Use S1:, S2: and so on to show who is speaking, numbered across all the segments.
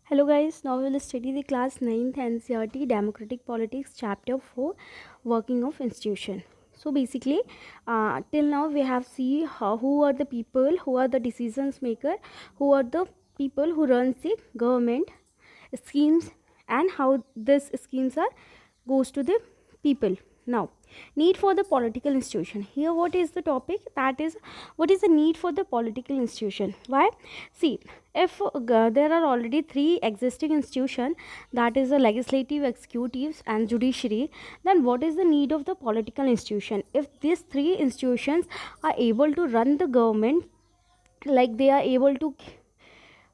S1: Hello guys, now we will study the class 9th NCERT Democratic Politics chapter 4 Working of Institution. So basically till now we have seen who are the people, who are the decisions maker, who are the people who runs the government schemes and how these schemes are goes to the people. Now need for the political institution. Here what is the topic, that is what is the need for the political institution. Why? See, if there are already three existing institutions, that is the legislative, executives and judiciary, then what is the need of the political institution? If these three institutions are able to run the government, like they are able to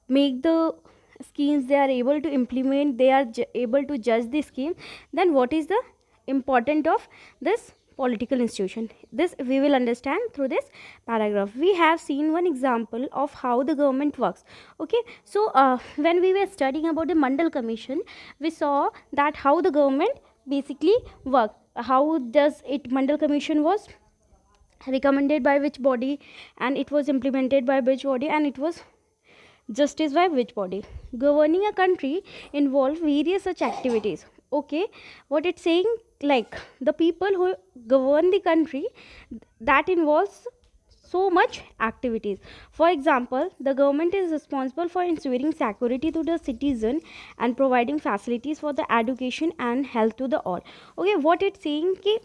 S1: make the schemes, they are able to implement, they are able to judge the scheme, then what is the important of this political institution? This we will understand through this paragraph. We have seen one example of how the government works. Okay, so when we were studying about the Mandal Commission, we saw that how the government basically work, how does it, Mandal Commission was recommended by which body and it was implemented by which body and it was justice by which body. Governing a country involve various such activities. Okay, what it's saying, like the people who govern the country, that involves so much activities. For example, the government is responsible for ensuring security to the citizen and providing facilities for the education and health to the all. Okay, what it's saying कि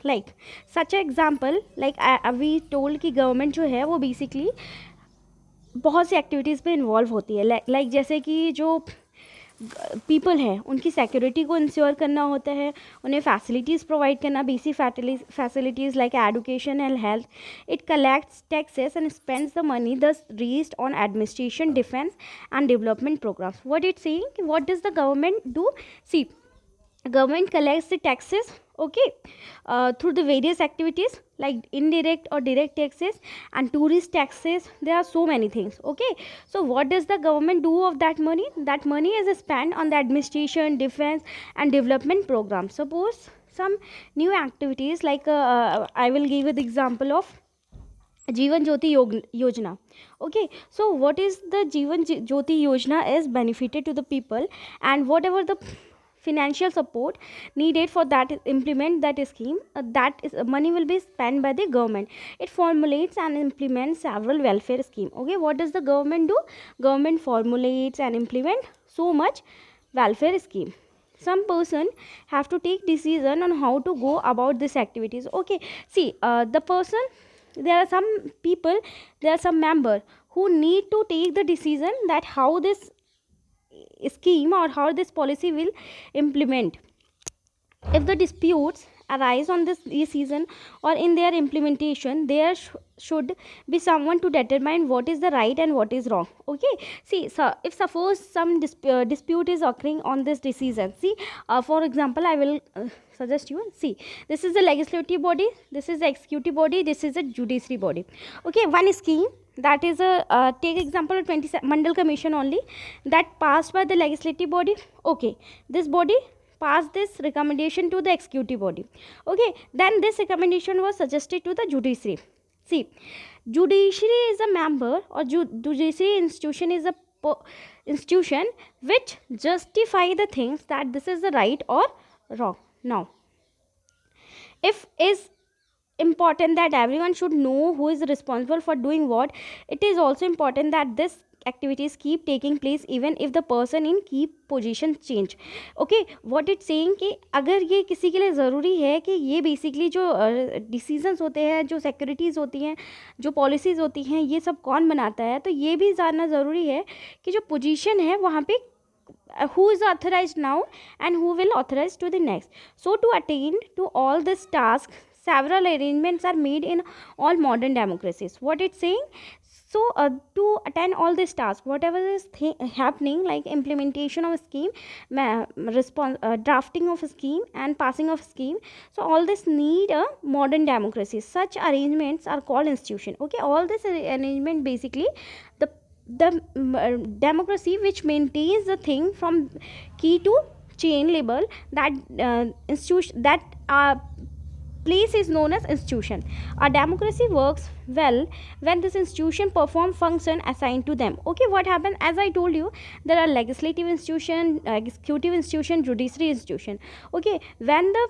S1: like such an example, like we told कि government जो है वो basically बहुत सी activities पे involve होती है, like जैसे कि जो पीपल हैं उनकी सिक्योरिटी को इंश्योर करना होता है, उन्हें फैसिलिटीज़ प्रोवाइड करना, basic facilities like education and health. It collects taxes and spends the money thus reached on administration, defence and development programmes. What it saying, what does the government do? See, government collects the taxes, okay, through the various activities like indirect or direct taxes and tourist taxes. There are so many things. Okay, so what does the government do of that money? That money is spent on the administration, defense and development programs. Suppose some new activities like I will give you the example of Jeevan Jyoti Yojana. Okay, so what is the Jeevan Jyoti Yojana is benefited to the people, and whatever the financial support needed for that implement that scheme, that is money will be spent by the government. It formulates and implements several welfare scheme. Okay, what does the government do? Government formulates and implement so much welfare scheme. Some person have to take decision on how to go about these activities. Okay, see, the person, there are some people, there are some member who need to take the decision that how this scheme or how this policy will implement. If the disputes arise on this decision or in their implementation, there should be someone to determine what is the right and what is wrong. Okay, see, so if suppose some dispute is occurring on this decision, see, for example, I will suggest you, see, this is the legislative body, this is the executive body, this is the judiciary body. Okay, one scheme, that is a take example of 20 Mandal Commission only, that passed by the legislative body. Okay, this body passed this recommendation to the executive body. Okay, then this recommendation was suggested to the judiciary. See, judiciary is a member or judiciary institution is a institution which justify the things that this is the right or wrong. Now, if is important that everyone should know who is responsible for doing what, it is also important that this activities keep taking place even if the person in key position change. Okay, what it's saying कि अगर ये किसी के लिए ज़रूरी है कि ये बेसिकली जो डिसीजंस होते हैं, जो सिक्योरिटीज़ होती हैं, जो पॉलिसीज़ होती हैं, ये सब कौन बनाता है, तो ये भी जानना ज़रूरी है कि जो पोजीशन है वहाँ पे who is authorized now and who will authorize to the next. So to attain to all this task, several arrangements are made in all modern democracies. What it's saying, so to attend all these tasks, whatever is happening like implementation of a scheme, drafting of a scheme and passing of a scheme, so all this need a modern democracy. Such arrangements are called institution. Okay, all this arrangement basically the democracy which maintains the thing from key to chain label, that institution, that place is known as institution. A democracy works well when this institution perform function assigned to them. Okay, what happened? As I told you, there are legislative institution, executive institution, judiciary institution. Okay, when the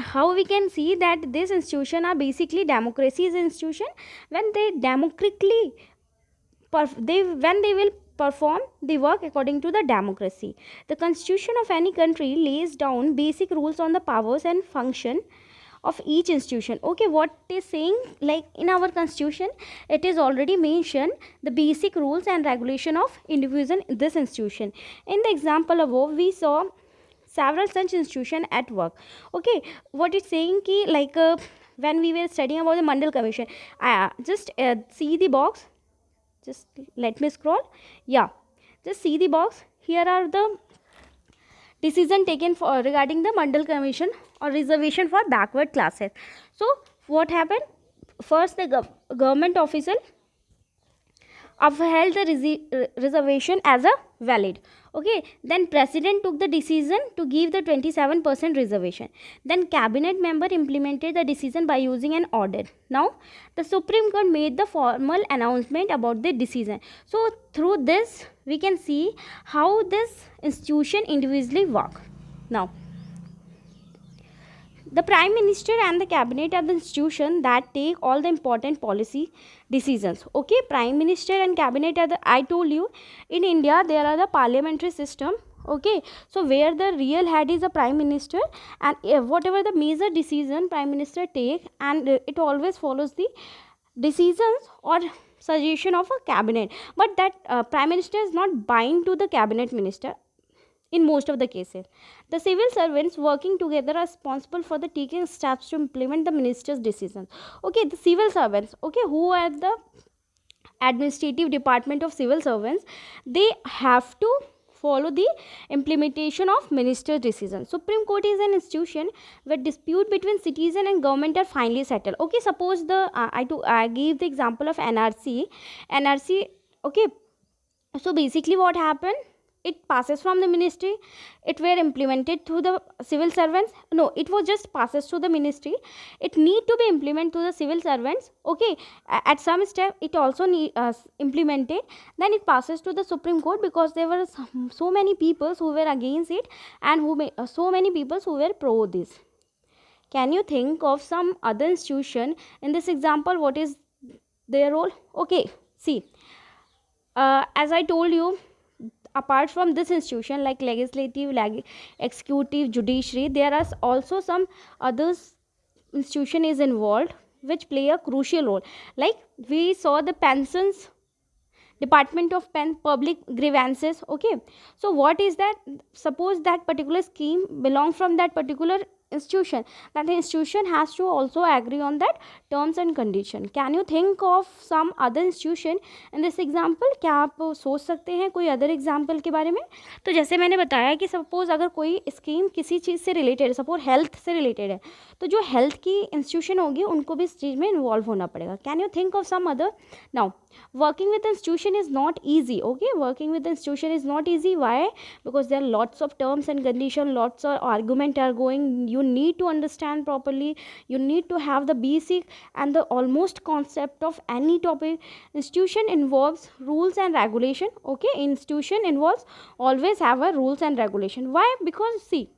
S1: how we can see that this institution are basically democracy is institution when they democratically when they will perform the work according to the democracy. The constitution of any country lays down basic rules on the powers and function of each institution. Okay, what is saying, like in our constitution it is already mentioned the basic rules and regulation of individual in this institution. In the example above we saw several such institution at work. Okay, what it's saying ki like when we were studying about the Mandal Commission, just see the box, just let me scroll. Yeah, just see the box. Here are the decision taken for regarding the Mandal Commission or reservation for backward classes. So what happened? First, the government official upheld the reservation as a valid. Okay, then president took the decision to give the 27% reservation. Then cabinet member implemented the decision by using an order. Now the Supreme Court made the formal announcement about the decision. So through this we can see how this institution individually work. Now the Prime Minister and the Cabinet are the institution that take all the important policy decisions. Okay, Prime Minister and Cabinet are the, I told you, in India there are the parliamentary system. Okay, so where the real head is the Prime Minister, and whatever the major decision Prime Minister take, and it always follows the decisions or suggestion of a cabinet, but that Prime Minister is not bind to the cabinet minister in most of the cases. The civil servants working together are responsible for the taking steps to implement the minister's decisions. Okay, the civil servants, okay, who are the administrative department of civil servants, they have to follow the implementation of minister's decisions. Supreme Court is an institution where dispute between citizen and government are finally settled. Okay, suppose the I gave the example of NRC. Okay, so basically what happened, it passes from the ministry, it were implemented through the civil servants. No, it was just passes to the ministry, it need to be implemented to the civil servants. Okay, at some step it also need implemented, then it passes to the Supreme Court, because there were so many people who were against it, and so many people who were pro this. Can you think of some other institution in this example? What is their role? Okay, see, as I told you, apart from this institution like legislative, executive, judiciary, there are also some others institution is involved which play a crucial role. Like we saw the pensions department of public grievances. Okay, so what is that? Suppose that particular scheme belong from that particular institution, that the institution has to also agree on that terms and condition. Can you think of some other institution in this example? क्या आप सोच सकते हैं कोई other example के बारे में? तो जैसे मैंने बताया कि सपोज अगर कोई स्कीम किसी चीज़ से रिलेटेड है, सपोज हेल्थ से रिलेटेड है, तो जो हेल्थ की इंस्टीट्यूशन होगी उनको भी इस चीज़ में इन्वॉल्व होना पड़ेगा. Can you think of some other? Now working with institution is not easy. Okay, working with institution is not easy. Why? Because there are lots of terms and condition, lots of argument are going. You need to understand properly, you need to have the basic and the almost concept of any topic. Institution involves rules and regulation. Okay, institution involves always have a rules and regulation. Why? Because see,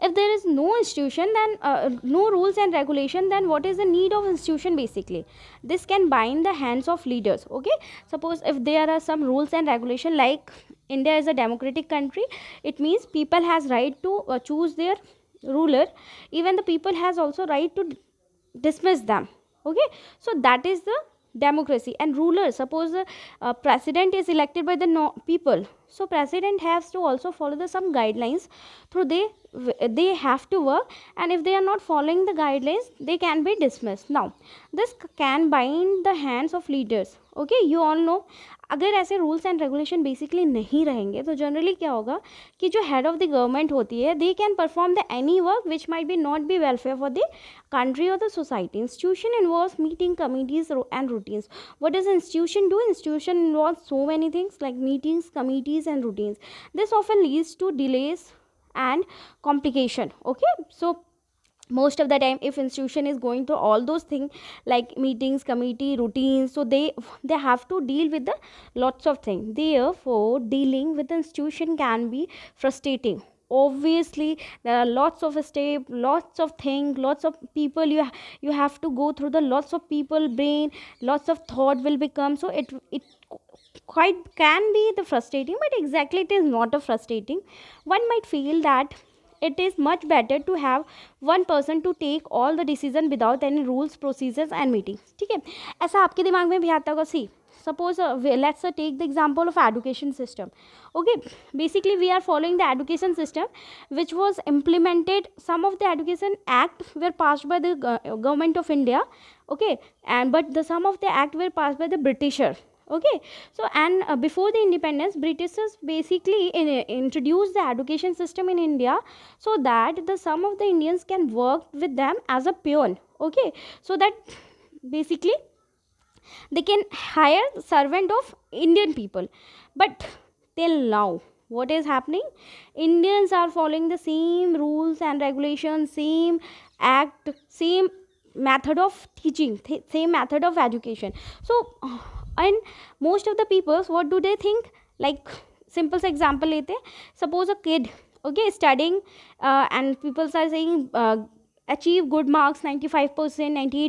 S1: if there is no institution, then no rules and regulation, then what is the need of institution? Basically this can bind the hands of leaders. Okay, suppose if there are some rules and regulation, like India is a democratic country, it means people has right to choose their ruler, even the people has also right to dismiss them. Okay, so that is the democracy. And ruler, suppose the president is elected by the people, so president has to also follow the some guidelines through they have to work, and if they are not following the guidelines they can be dismissed. Now this can bind the hands of leaders. Okay, you all know, अगर ऐसे rules and regulation basically नहीं रहेंगे तो generally क्या होगा कि जो head of the government होती है, they can perform the any work which might be not be welfare for the country or the society. Institution involves meeting committees and routines. What does institution do? Institution involves so many things like meetings, committees and routines. This often leads to delays and complication. Okay, so most of the time if institution is going through all those things like meetings, committee, routines, so they have to deal with the lots of things. Therefore dealing with the institution can be frustrating. Obviously there are lots of step, lots of things, lots of people, you have to go through the lots of people brain, lots of thought will become, so it quite can be the frustrating, but exactly it is not a frustrating. One might feel that it is much better to have one person to take all the decision without any rules, procedures and meetings. ठीक है, ऐसा आपके दिमाग में भी आता होगा. सी suppose let's take the example of education system. Okay, basically we are following the education system which was implemented, some of the education act were passed by the government of India. Okay, and but the some of the act were passed by the Britisher. Okay, so and before the independence, Britishers basically introduced the education system in India so that the some of the Indians can work with them as a peon. Okay, so that basically they can hire servant of Indian people. But till now what is happening, Indians are following the same rules and regulations, same act, same method of teaching, same method of education. So and most of the peoples, what do they think, like simple से example लेते हैं, suppose a kid, okay, studying and people are saying achieve good marks 95%,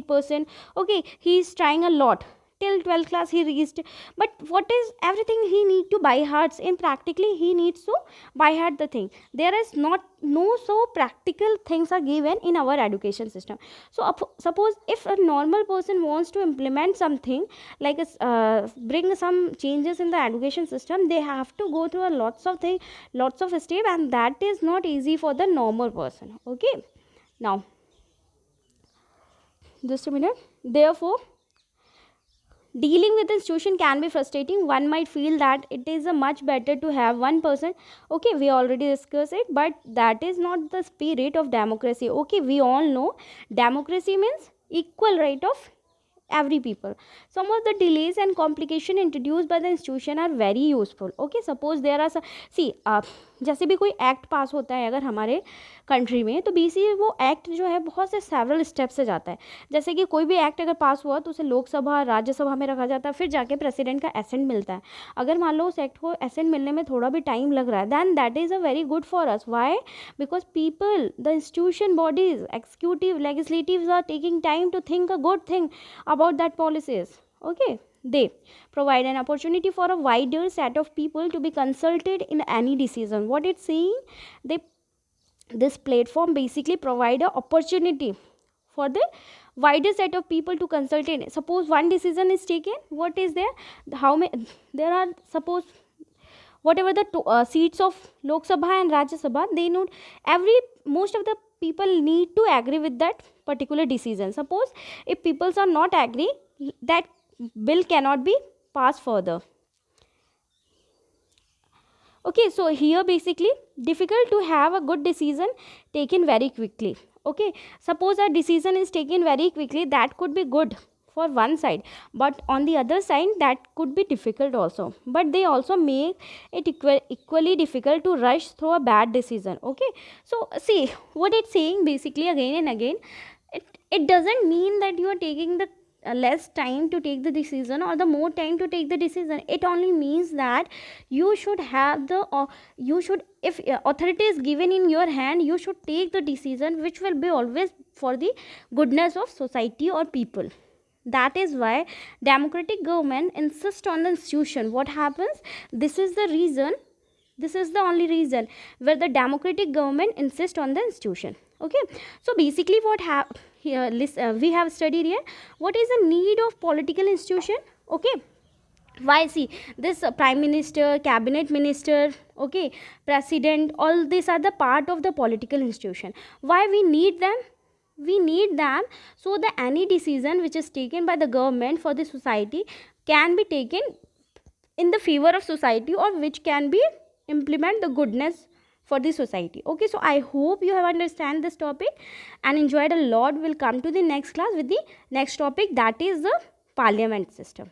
S1: 98%. Okay, he is trying a lot till 12th class he reached, but what is everything he need to buy hearts in, practically he needs to by heart the thing. There is not no so practical things are given in our education system. So suppose if a normal person wants to implement something like bring some changes in the education system, they have to go through a lots of thing, lots of step, and that is not easy for the normal person. Okay, now just a minute. Therefore dealing with institution can be frustrating. One might feel that it is a much better to have one person. Okay, we already discussed it, but that is not the spirit of democracy. Okay, we all know democracy means equal right of every people. Some of the delays and complication introduced by the institution are very useful. Okay, suppose there are see जैसे भी कोई act पास होता है अगर हमारे country में, तो BC वो एक्ट जो है बहुत से सेवरल स्टेप से जाता है. जैसे कि कोई भी एक्ट अगर पास हुआ तो उसे लोकसभा, राज्यसभा में रखा जाता है, फिर जाके प्रेसिडेंट का एसेंट मिलता है. अगर मान लो उस एक्ट को एसेंट मिलने में थोड़ा भी टाइम लग रहा है, then that is a very good for us. Why? Because people, the institution bodies, executive, legislatives are taking time to think a good thing about that policies. Okay, they provide an opportunity for a wider set of people to be consulted in any decision. What it's saying, they this platform basically provide a opportunity for the wider set of people to consult in. Suppose one decision is taken, what is there, how many there are, suppose whatever the seats of Lok Sabha and Rajya Sabha, they need every most of the people need to agree with that particular decision. Suppose if people are not agree, that bill cannot be passed further. Okay, so here basically difficult to have a good decision taken very quickly. Okay, suppose a decision is taken very quickly, that could be good for one side, but on the other side that could be difficult also. But they also make it equally difficult to rush through a bad decision. Okay, so see what it's saying basically again and again, it doesn't mean that you are taking the less time to take the decision or the more time to take the decision. It only means that you should have the you should, if authority is given in your hand, you should take the decision which will be always for the goodness of society or people. That is why democratic government insists on the institution. What happens, this is the reason, this is the only reason where the democratic government insists on the institution. Okay, so basically what here we have studied here, what is the need of political institution. Okay, why? See, this prime minister, cabinet minister, okay, president, all these are the part of the political institution. Why we need them? We need them so that any decision which is taken by the government for the society can be taken in the favor of society, or which can be implement the goodness for the society. Okay, so I hope you have understand this topic and enjoyed a lot. We'll come to the next class with the next topic, that is the parliament system.